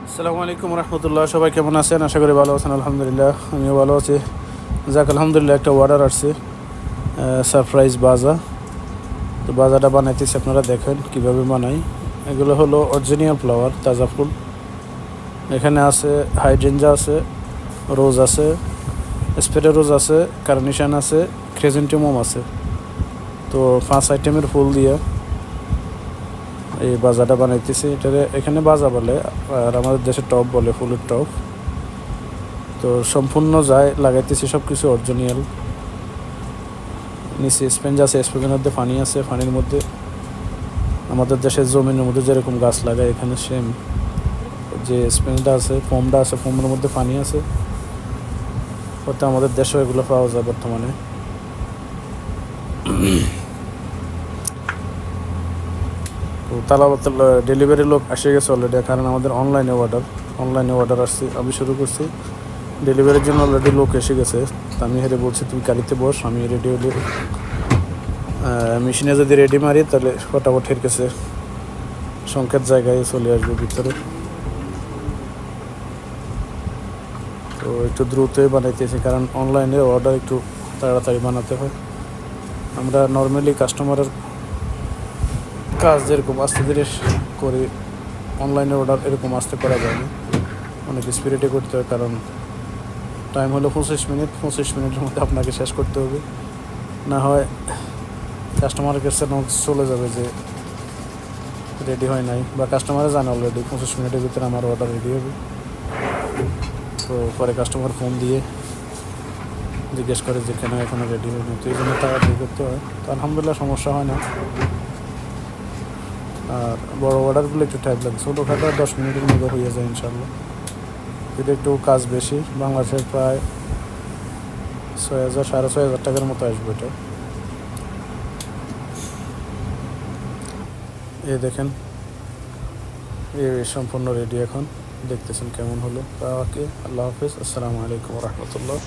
আসসালামু আলাইকুম রহমতুল্লাহ। সবাই কেমন আছেন? আশা করি ভালো আছেন। আলহামদুলিল্লাহ আমিও ভালো আছি। যাক আলহামদুলিল্লাহ, একটা অর্ডার আসছে, সারপ্রাইজ বাজা। তো বাজাটা বানাইতেছি, আপনারা দেখেন কিভাবে বানাই। এগুলো হলো অরিজিনাল ফ্লাওয়ার, তাজা ফুল। এখানে আছে হাইড্রেঞ্জা আছে, রোজ আছে, স্প্রে রোজ আছে, কার্নেশন আছে, ক্রেজেন্টিমাম আছে। তো 5 আইটেমের ফুল দিয়ে এই বাজাটা বানাইতেছি। এখানে বাজা বলে, আর আমাদের দেশে টপ বলে, ফুলের টপ। তো সম্পূর্ণ যায় লাগাইতেছি, সব কিছু অরিজিনাল। নিচে স্পেঞ্জ আছে, স্পেঞ্জের মধ্যে পানি আছে, পানির মধ্যে আমাদের দেশের জমিনের মধ্যে যেরকম গাছ লাগায় এখানে সেম যে স্পেঞ্জটা আছে, ফোমটা আছে, ফোমের মধ্যে পানি আছে। হয়তো আমাদের দেশেও এগুলো পাওয়া যায় বর্তমানে। তো ডেলিভারি লোক এসে গেছে অলরেডি, কারণ আমাদের অনলাইনে অর্ডার আসছে। আমি শুরু করছি, ডেলিভারির জন্য অলরেডি লোক এসে গেছে। তো আমি হেরে বলছি তুই গাড়িতে বস, আমি রেডি হলে মেশিনে যদি রেডি মারি তাহলে ফটাফট এর কাছে সংকেত জায়গায় চলে আসবে ভিতরে। তো একটু দ্রুতই বানাইতেছি, কারণ অনলাইনে অর্ডার একটু তাড়াতাড়ি বানাতে হয়। আমরা নর্মালি কাস্টমারের কাজ যেরকম আস্তে ধীরে করি, অনলাইনে অর্ডার এরকম আস্তে করা যায় না, অনেক স্পিরিটে করতে হয়। কারণ টাইম হলো 25 মিনিটের মধ্যে আপনাকে শেষ করতে হবে, না হয় কাস্টমারের কাছে চলে যাবে যে রেডি হয় নাই, বা কাস্টমারে জানে অলরেডি 25 মিনিটের ভিতরে আমার অর্ডার রেডি হবে। তো পরে কাস্টমার ফোন দিয়ে জিজ্ঞেস করে যে কেন এখনও রেডি হয়নি। তো এই জন্য তাড়াতাড়ি করতে হয়। তো আলহামদুলিল্লাহ সমস্যা হয় না। আর বড় অর্ডারগুলো একটু টাইম লাগে, ছোটোখাটো 10 মিনিটের মধ্যে হয়ে যায় ইনশাল্লাহ। এটা একটু কাজ বেশি, বাংলাদেশের প্রায় 6,000 6,500 টাকার মতো আসবে এটা। এই দেখেন, এই সম্পূর্ণ রেডি। এখন দেখতেছেন কেমন হলো। ওকে, আল্লাহ হাফিজ, আসসালামু আলাইকুম রহমতুল্লাহ।